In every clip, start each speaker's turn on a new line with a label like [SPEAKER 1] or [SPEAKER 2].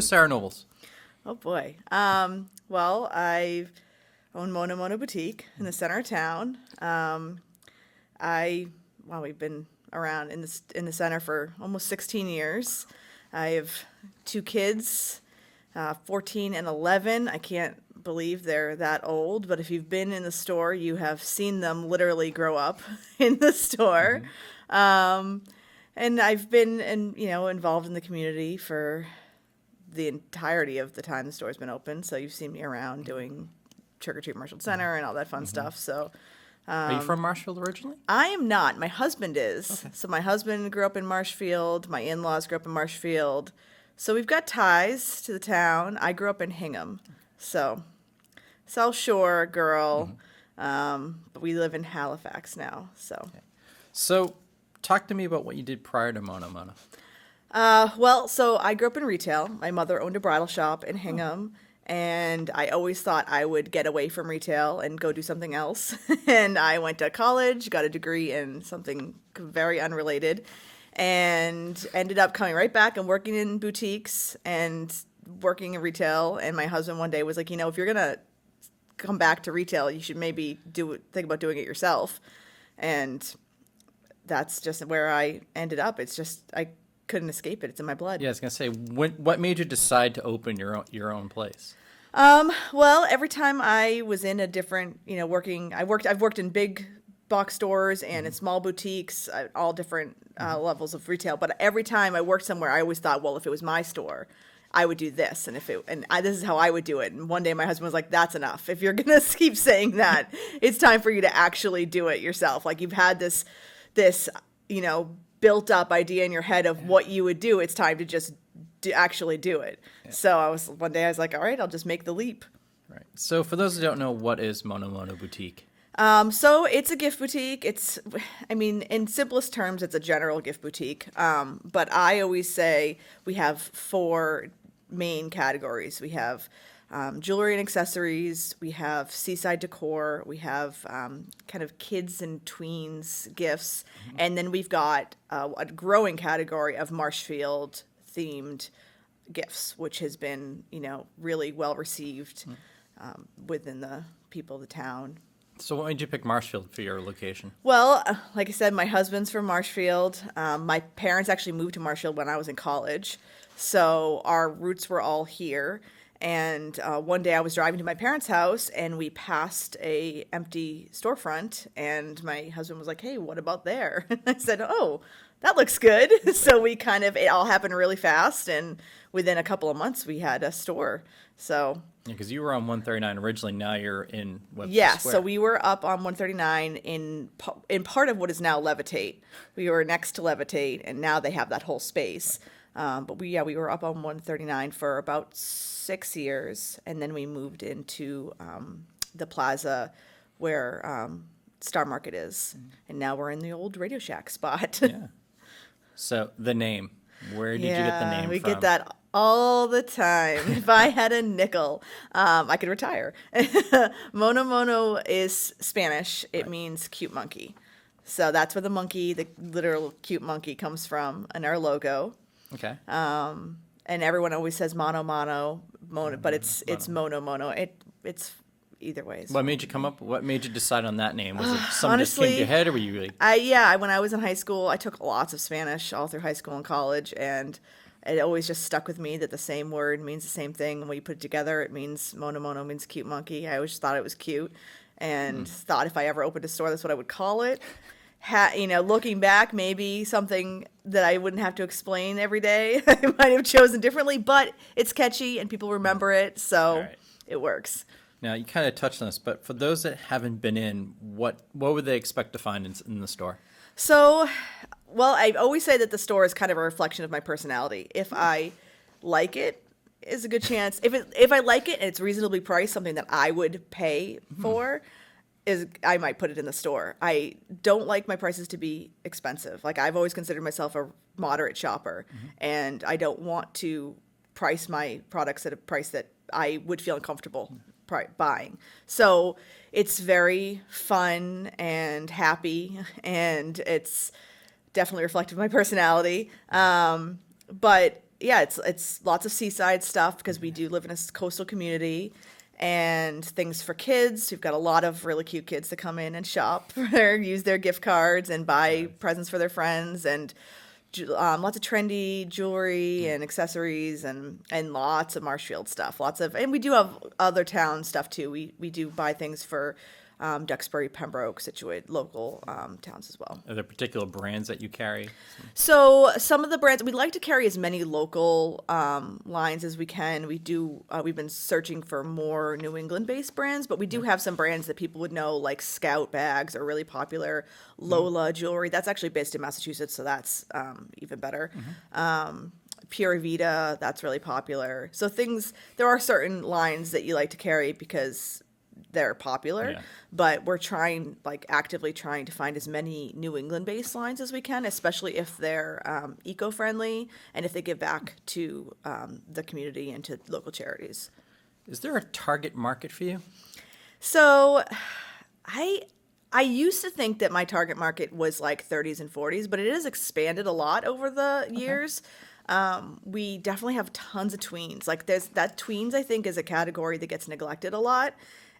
[SPEAKER 1] is Sarah Nobles?
[SPEAKER 2] Oh boy. Well, I own Moto Boutique in the center of town. We've been around in the center for almost 16 years. I have 2 kids, 14 and 11. I can't believe they're that old, but if you've been in the store, you have seen them literally grow up in the store. And I've been involved in the community for the entirety of the time the store's been open. So you've seen me around doing Trick or Treat Marshfield Center and all that fun stuff. So
[SPEAKER 1] Are you from Marshfield originally?
[SPEAKER 2] I am not. My husband is.
[SPEAKER 1] Okay.
[SPEAKER 2] So my husband grew up in Marshfield. My in-laws grew up in Marshfield. So we've got ties to the town. I grew up in Hingham. So South Shore girl. But we live in Halifax now.
[SPEAKER 1] So talk to me about what you did prior to Mono.
[SPEAKER 2] So I grew up in retail. My mother owned a bridal shop in Hingham. And I always thought I would get away from retail and go do something else. And I went to college, got a degree in something very unrelated, and ended up coming right back and working in boutiques and working in retail. And my husband one day was like, if you're going to come back to retail, you should maybe think about doing it yourself. And that's just where I ended up. It's just, I couldn't escape it. It's in my blood.
[SPEAKER 1] Yeah, I was gonna say, what made you decide to open your own place?
[SPEAKER 2] Well, every time I was in a different, I've worked in big box stores and in small boutiques, all different levels of retail. But every time I worked somewhere, I always thought, well, if it was my store, I would do this, and this is how I would do it. And one day my husband was like, "That's enough. If you're gonna keep saying that, it's time for you to actually do it yourself. Like you've had this, built up idea in your head of what you would do. It's time to just actually do it." Yeah. So one day I was like, all right, I'll just make the leap.
[SPEAKER 1] Right. So for those who don't know, what is Mono Boutique?
[SPEAKER 2] So it's a gift boutique. In simplest terms, it's a general gift boutique. But I always say we have 4 main categories. We have jewelry and accessories, we have seaside decor, we have kind of kids and tweens gifts, and then we've got a growing category of Marshfield themed gifts, which has been, really well received within the people of the town.
[SPEAKER 1] So what made you pick Marshfield for your location?
[SPEAKER 2] Well, like I said, my husband's from Marshfield. My parents actually moved to Marshfield when I was in college, so our roots were all here. And one day I was driving to my parents' house, and we passed a empty storefront, and my husband was like, "Hey, what about there?" And I said, "Oh, that looks good." So it all happened really fast, and within a couple of months we had a store. So
[SPEAKER 1] because you were on 139 originally, now you're in Webster
[SPEAKER 2] yeah,
[SPEAKER 1] Square.
[SPEAKER 2] So we were up on 139 in part of what is now Levitate. We were next to Levitate, and now they have that whole space. But we were up on 139 for about 6 years, and then we moved into the plaza where Star Market is, and now we're in the old Radio Shack spot.
[SPEAKER 1] Yeah. So the name, where did you get the name
[SPEAKER 2] we
[SPEAKER 1] from?
[SPEAKER 2] get that all the time. If I had a nickel, I could retire. Mono is Spanish. It means cute monkey. So that's where the literal cute monkey comes from in our logo.
[SPEAKER 1] Okay.
[SPEAKER 2] And everyone always says mono, but it's mono. It's either way.
[SPEAKER 1] What made you decide on that name? Was it something
[SPEAKER 2] Honestly,
[SPEAKER 1] that came to your head, or were you like...
[SPEAKER 2] When I was in high school, I took lots of Spanish all through high school and college, and it always just stuck with me that the same word means the same thing. And when you put it together, it means mono means cute monkey. I always thought it was cute, and thought if I ever opened a store, that's what I would call it. Looking back, maybe something that I wouldn't have to explain every day. I might have chosen differently, but it's catchy and people remember it, so It works.
[SPEAKER 1] Now, you kind of touched on this, but for those that haven't been in, what would they expect to find in the store?
[SPEAKER 2] So, I always say that the store is kind of a reflection of my personality. If I like it, is a good chance. If I like it and it's reasonably priced, something that I would pay for, I might put it in the store. I don't like my prices to be expensive. Like, I've always considered myself a moderate shopper, and I don't want to price my products at a price that I would feel uncomfortable buying. So it's very fun and happy, and it's definitely reflective of my personality. But yeah, it's lots of seaside stuff because we do live in a coastal community, and things for kids. We've got a lot of really cute kids that come in and shop or use their gift cards and buy presents for their friends, and lots of trendy jewelry and accessories, and lots of Marshfield stuff. And we do have other town stuff too. We do buy things for Duxbury, Pembroke, Situate, local towns as well.
[SPEAKER 1] Are there particular brands that you carry?
[SPEAKER 2] So some of the brands, we like to carry as many local lines as we can. We've been searching for more New England-based brands, but we do have some brands that people would know, like Scout bags are really popular. Lola jewelry, that's actually based in Massachusetts, so that's even better. Pura Vida, that's really popular. So there are certain lines that you like to carry because they're popular, but we're actively trying to find as many New England-based lines as we can, especially if they're eco-friendly and if they give back to the community and to local charities.
[SPEAKER 1] Is there a target market for you?
[SPEAKER 2] So I used to think that my target market was like 30s and 40s, but it has expanded a lot over the years. We definitely have tons of tweens. Like tweens, I think, is a category that gets neglected a lot.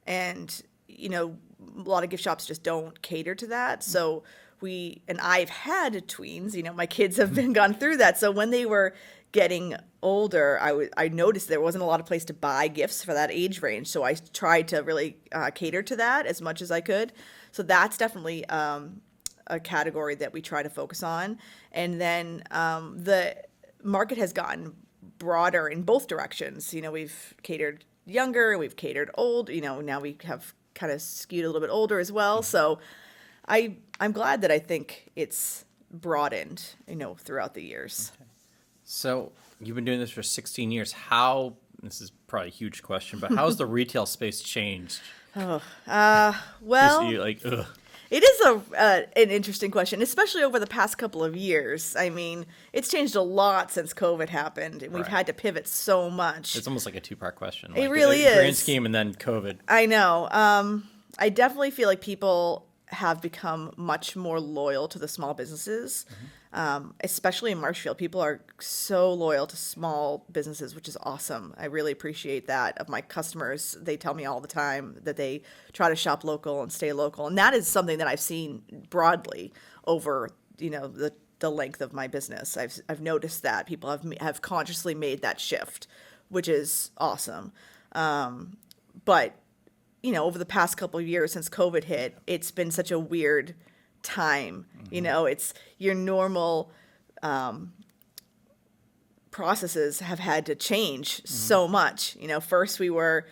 [SPEAKER 2] And, a lot of gift shops just don't cater to that. So I've had tweens, my kids have gone through that. So when they were getting older, I noticed there wasn't a lot of place to buy gifts for that age range. So I tried to really cater to that as much as I could. So that's definitely a category that we try to focus on. And then the market has gotten broader in both directions. We've catered younger, we've catered old, now we have kind of skewed a little bit older as well. So I'm glad that I think it's broadened, throughout the years.
[SPEAKER 1] Okay. So you've been doing this for 16 years. This is probably a huge question, but how has the retail space changed?
[SPEAKER 2] Well,
[SPEAKER 1] Ugh.
[SPEAKER 2] it is an interesting question, especially over the past couple of years. I mean, it's changed a lot since COVID happened, and we've had to pivot so much.
[SPEAKER 1] It's almost like a two-part question.
[SPEAKER 2] It really is.
[SPEAKER 1] Grand scheme and then COVID.
[SPEAKER 2] I know. I definitely feel like people have become much more loyal to the small businesses, especially in Marshfield. People are so loyal to small businesses, which is awesome. I really appreciate that of my customers. They tell me all the time that they try to shop local and stay local. And that is something that I've seen broadly over, the length of my business. I've noticed that people have consciously made that shift, which is awesome. But over the past couple of years since COVID hit, it's been such a weird time. It's your normal processes have had to change so much. First we were,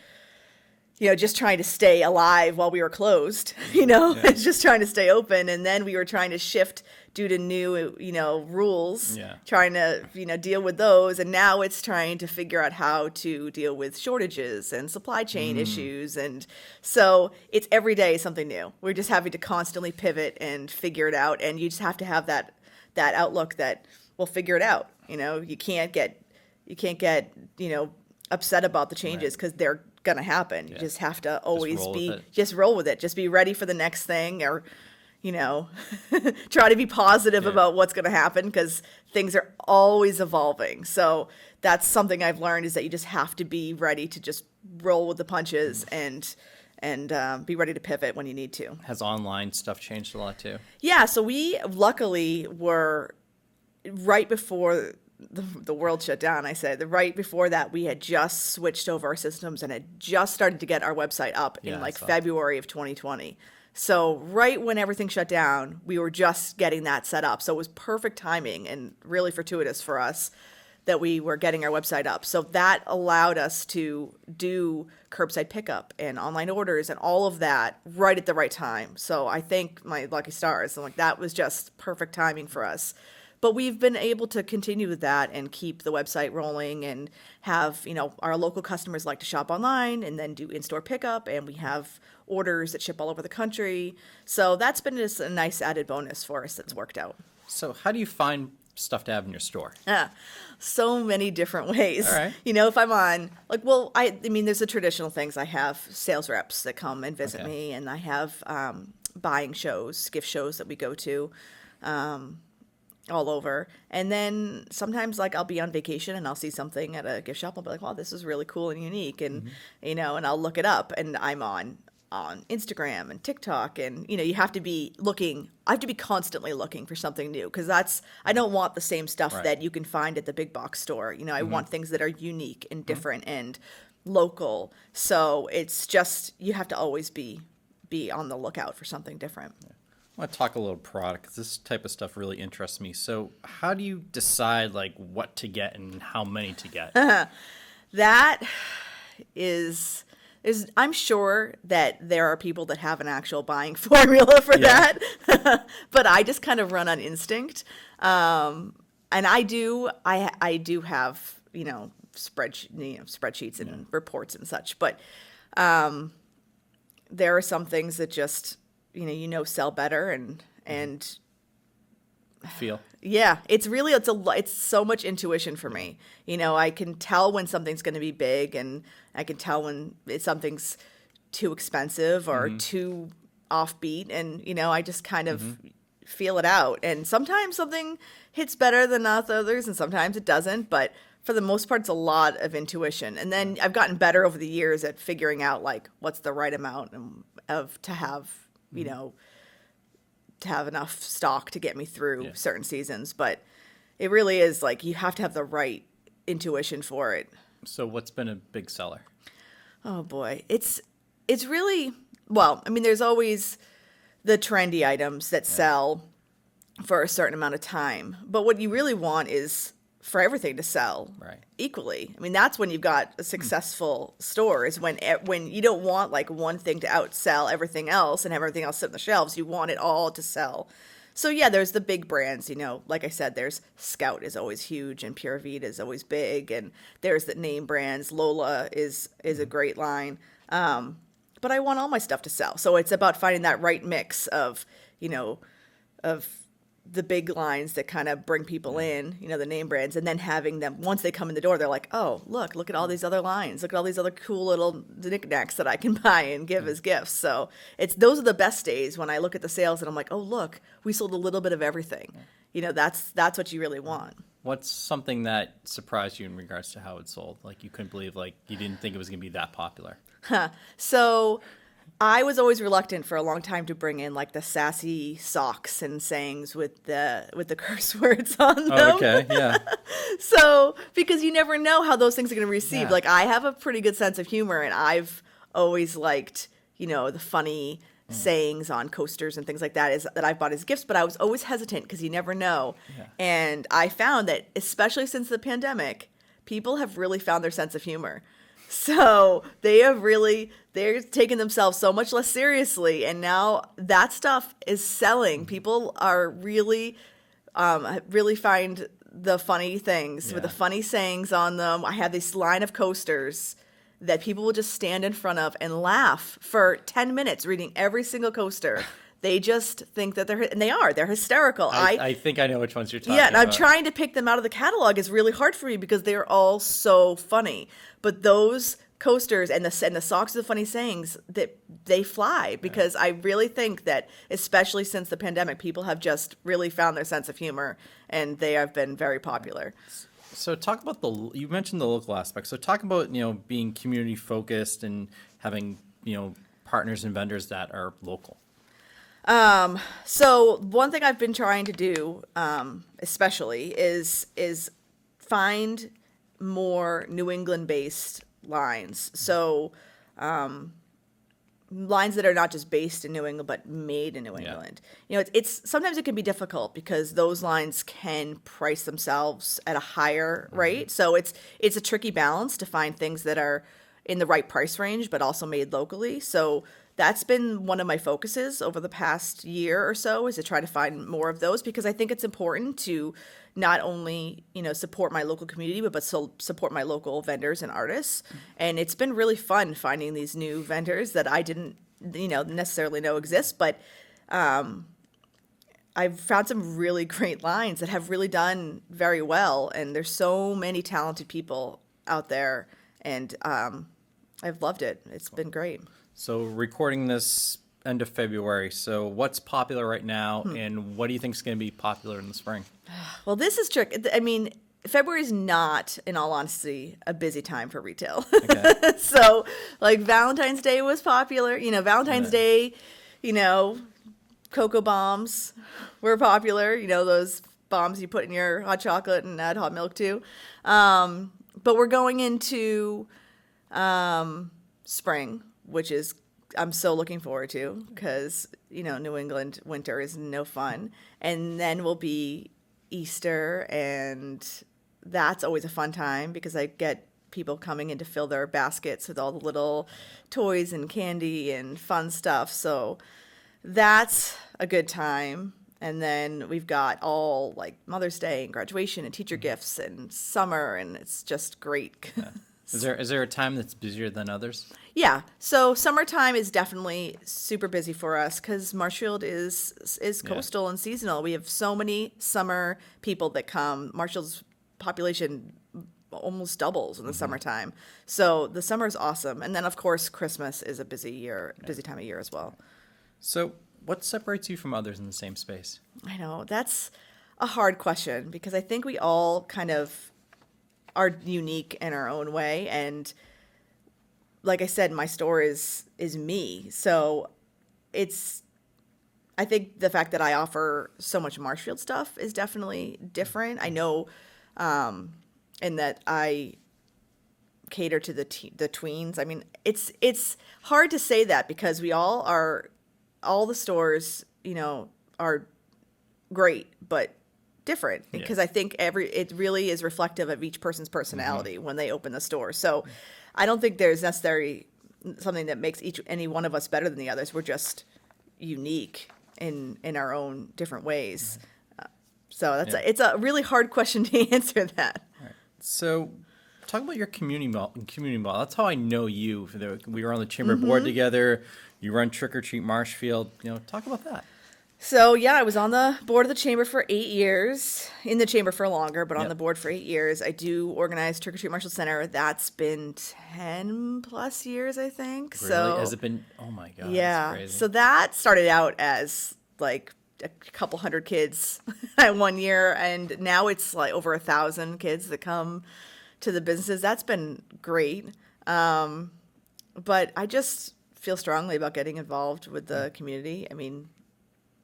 [SPEAKER 2] just trying to stay alive while we were closed, just trying to stay open. And then we were trying to shift due to new, rules, trying to, deal with those. And now it's trying to figure out how to deal with shortages and supply chain issues. And so it's every day something new. We're just having to constantly pivot and figure it out. And you just have to have that outlook that we'll figure it out. You can't get, upset about the changes because they're going to happen. You just have to always roll with it. Just be ready for the next thing, or, try to be positive about what's going to happen because things are always evolving. So that's something I've learned, is that you just have to be ready to just roll with the punches and be ready to pivot when you need to.
[SPEAKER 1] Has online stuff changed a lot too?
[SPEAKER 2] Yeah. So we luckily were right before the world shut down. Right before that, we had just switched over our systems and had just started to get our website up in February of 2020. So right when everything shut down, we were just getting that set up. So it was perfect timing and really fortuitous for us that we were getting our website up. So that allowed us to do curbside pickup and online orders and all of that right at the right time. So I thank my lucky stars. That was just perfect timing for us. But we've been able to continue with that and keep the website rolling and have, our local customers like to shop online and then do in-store pickup, and we have orders that ship all over the country. So that's been just a nice added bonus for us that's worked out.
[SPEAKER 1] So how do you find stuff to have in your store?
[SPEAKER 2] So many different ways.
[SPEAKER 1] All right.
[SPEAKER 2] If I'm on, there's the traditional things. I have sales reps that come and visit me, and I have buying shows, gift shows that we go to. all over. And then sometimes like I'll be on vacation and I'll see something at a gift shop. I'll be like, wow, this is really cool and unique. And, you know, and I'll look it up, and I'm on Instagram and TikTok, and you know, you have to be looking. I have to be constantly looking for something new, because I don't want the same stuff
[SPEAKER 1] Right.
[SPEAKER 2] that you can find at the big box store. You know, I want things that are unique and different and local. So it's just, you have to always be on the lookout for something different.
[SPEAKER 1] I want to talk a little product, because this type of stuff really interests me. So how do you decide like what to get and how many to get?
[SPEAKER 2] That is I'm sure that there are people that have an actual buying formula for that, but I just kind of run on instinct. And I do have, you know, spreadsheets and reports and such, but there are some things that just, you know, sell better and
[SPEAKER 1] Feel.
[SPEAKER 2] yeah, it's so much intuition for me. You know, I can tell when something's going to be big, and I can tell when something's too expensive or too offbeat, and you know, I just kind of feel it out. And sometimes something hits better than others, and sometimes it doesn't. But for the most part, it's a lot of intuition. And then I've gotten better over the years at figuring out like what's the right amount to have, you know, to have enough stock to get me through certain seasons. But it really is like, you have to have the right intuition for it.
[SPEAKER 1] So what's been a big seller?
[SPEAKER 2] Oh boy. It's really, well, I mean, there's always the trendy items that sell for a certain amount of time. But what you really want is for everything to sell equally. I mean, that's when you've got a successful store, is when you don't want like one thing to outsell everything else and have everything else sit on the shelves. You want it all to sell. So yeah, there's the big brands, you know, like I said, there's Scout is always huge, and Pure Vita is always big, and there's the name brands. Lola is a great line. But I want all my stuff to sell. So it's about finding that right mix of, you know, of the big lines that kind of bring people in, you know, the name brands, and then having them, once they come in the door, they're like, oh, look at all these other lines. Look at all these other cool little knickknacks that I can buy and give as gifts. So those are the best days when I look at the sales and I'm like, oh, look, we sold a little bit of everything. You know, that's what you really want.
[SPEAKER 1] What's something that surprised you in regards to how it sold? Like you couldn't believe, like you didn't think it was going to be that popular.
[SPEAKER 2] So I was always reluctant for a long time to bring in like the sassy socks and sayings with the curse words on them.
[SPEAKER 1] Oh, okay, yeah.
[SPEAKER 2] So, because you never know how those things are going to be received.
[SPEAKER 1] Yeah.
[SPEAKER 2] Like, I have a pretty good sense of humor, and I've always liked, you know, the funny sayings on coasters and things like that that I've bought as gifts, but I was always hesitant because you never know.
[SPEAKER 1] Yeah.
[SPEAKER 2] And I found that, especially since the pandemic, people have really found their sense of humor. So they're taking themselves so much less seriously, and now that stuff is selling. People are really find the funny things with the funny sayings on them. I have this line of coasters that people will just stand in front of and laugh for 10 minutes reading every single coaster. They just think that they're hysterical.
[SPEAKER 1] I think I know which ones you're talking about.
[SPEAKER 2] Yeah, and I'm trying to pick them out of the catalog is really hard for me because they're all so funny. But those coasters and the socks with the funny sayings, that they fly, because I really think that, especially since the pandemic, people have just really found their sense of humor, and they have been very popular.
[SPEAKER 1] So talk about you mentioned the local aspect. So talk about, you know, being community focused and having, you know, partners and vendors that are local.
[SPEAKER 2] So one thing I've been trying to do, especially is find more New England based lines. So, lines that are not just based in New England, but made in New England. You know, it's sometimes it can be difficult because those lines can price themselves at a higher rate. So it's a tricky balance to find things that are in the right price range, but also made locally. So that's been one of my focuses over the past year or so, is to try to find more of those, because I think it's important to not only, you know, support my local community, but support my local vendors and artists. And it's been really fun finding these new vendors that I didn't, you know, necessarily know exist, but I've found some really great lines that have really done very well. And there's so many talented people out there, and I've loved it. It's been great.
[SPEAKER 1] So recording this end of February. So what's popular right now, and what do you think is going to be popular in the spring?
[SPEAKER 2] Well, this is tricky. I mean, February is not, in all honesty, a busy time for retail.
[SPEAKER 1] Okay.
[SPEAKER 2] So, like, Valentine's Day was popular. Valentine's
[SPEAKER 1] Yeah.
[SPEAKER 2] Day, cocoa bombs were popular. Those bombs you put in your hot chocolate and add hot milk to. But we're going into spring, which is I'm so looking forward to because, New England winter is no fun. And then will be Easter, and that's always a fun time because I get people coming in to fill their baskets with all the little toys and candy and fun stuff. So that's a good time. And then we've got all like Mother's Day and graduation and teacher gifts and summer, and it's just great.
[SPEAKER 1] Yeah. Is there a time that's busier than others?
[SPEAKER 2] Yeah. So summertime is definitely super busy for us because Marshfield is coastal and seasonal. We have so many summer people that come. Marshfield's population almost doubles in the summertime. So the summer is awesome. And then of course Christmas is a busy time of year as well.
[SPEAKER 1] So what separates you from others in the same space?
[SPEAKER 2] I know that's a hard question because I think we all kind of are unique in our own way. And like I said, my store is me. So I think the fact that I offer so much Marshfield stuff is definitely different. I know, and that I cater to the tweens. I mean, it's hard to say that because all the stores, are great, but different because I think it really is reflective of each person's personality when they open the store. So I don't think there's necessarily something that makes any one of us better than the others. We're just unique in our own different ways. So it's a really hard question to answer that.
[SPEAKER 1] All right. So talk about your community model. That's how I know you. We were on the chamber board together. You run Trick or Treat Marshfield. Talk about that.
[SPEAKER 2] So, yeah, I was on the board of the chamber for 8 years, in the chamber for longer, but on the board for 8 years. I do organize Trick or Treat Marshall Center. That's been 10 plus years, I think.
[SPEAKER 1] Really?
[SPEAKER 2] So,
[SPEAKER 1] Has it been? Oh, my God.
[SPEAKER 2] yeah.
[SPEAKER 1] That's crazy.
[SPEAKER 2] So that started out as like a couple hundred kids at 1 year, and now it's like over 1,000 kids that come to the businesses. That's been great. But I just feel strongly about getting involved with the community. I mean,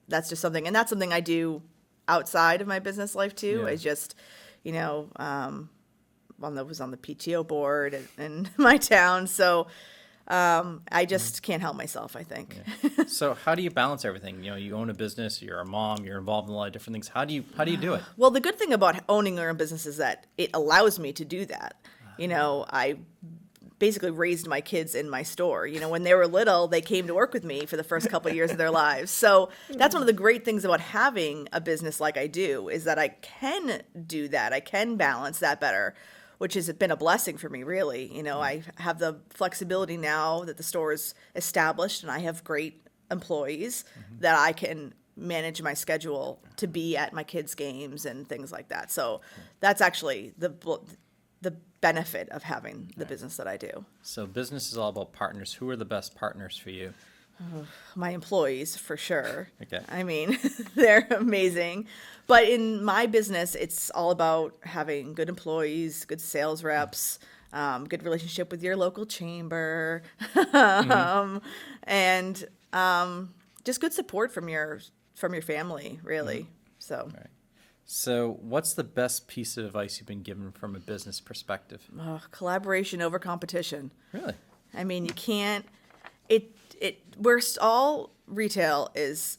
[SPEAKER 2] that's just something, and that's something I do outside of my business life too.
[SPEAKER 1] Yeah.
[SPEAKER 2] I just, I was on the PTO board in my town, so I just can't help myself, I think.
[SPEAKER 1] Yeah. So how do you balance everything? You own a business, you're a mom, you're involved in a lot of different things. How do you do it?
[SPEAKER 2] Well, the good thing about owning your own business is that it allows me to do that. I basically raised my kids in my store. When they were little, they came to work with me for the first couple of years of their lives. So that's one of the great things about having a business like I do, is that I can do that. I can balance that better, which has been a blessing for me, really. I have the flexibility now that the store is established and I have great employees that I can manage my schedule to be at my kids' games and things like that. So that's actually the benefit of having the business that I do.
[SPEAKER 1] So business is all about partners. Who are the best partners for you?
[SPEAKER 2] My employees, for sure.
[SPEAKER 1] Okay.
[SPEAKER 2] I mean, they're amazing. But in my business, it's all about having good employees, good sales reps, good relationship with your local chamber, and just good support from your family, really. So.
[SPEAKER 1] All right. So what's the best piece of advice you've been given from a business perspective?
[SPEAKER 2] Collaboration over competition.
[SPEAKER 1] Really?
[SPEAKER 2] I mean, you can't. We're all retail is.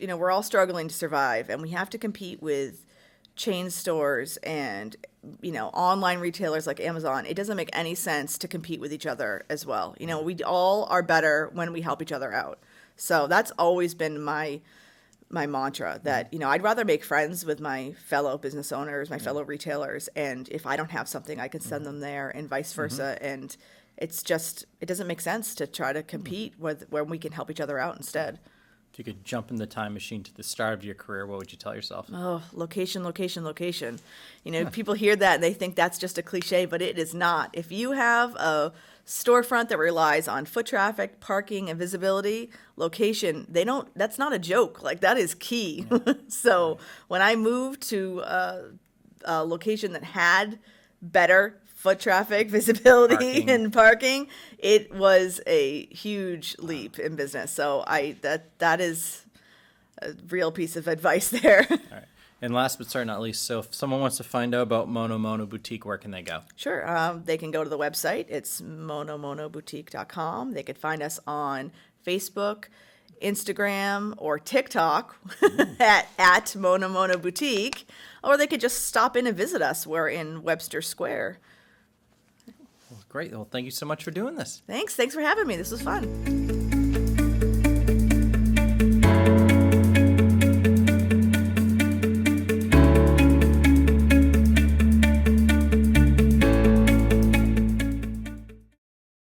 [SPEAKER 2] We're all struggling to survive, and we have to compete with chain stores and online retailers like Amazon. It doesn't make any sense to compete with each other as well. We all are better when we help each other out. So that's always been my mantra, that I'd rather make friends with my fellow business owners, my fellow retailers, and if I don't have something, I can send them there, and vice versa. And it doesn't make sense to try to compete with where we can help each other out instead.
[SPEAKER 1] If you could jump in the time machine to the start of your career, what would you tell yourself?
[SPEAKER 2] Oh, location, location, location. You know, people hear that and they think that's just a cliche, but it is not. If you have a storefront that relies on foot traffic, parking, and visibility, location, that's not a joke. Like, that is key. So when I moved to a location that had better foot traffic, visibility, and parking, it was a huge leap in business. So that is a real piece of advice there.
[SPEAKER 1] All right. And last but certainly not least, so if someone wants to find out about Mono Boutique, where can they go?
[SPEAKER 2] Sure. They can go to the website. It's monomotoboutique.com. They could find us on Facebook, Instagram, or TikTok at Mono Boutique, or they could just stop in and visit us. We're in Webster Square.
[SPEAKER 1] Well, great. Well, thank you so much for doing this.
[SPEAKER 2] Thanks for having me. This was fun.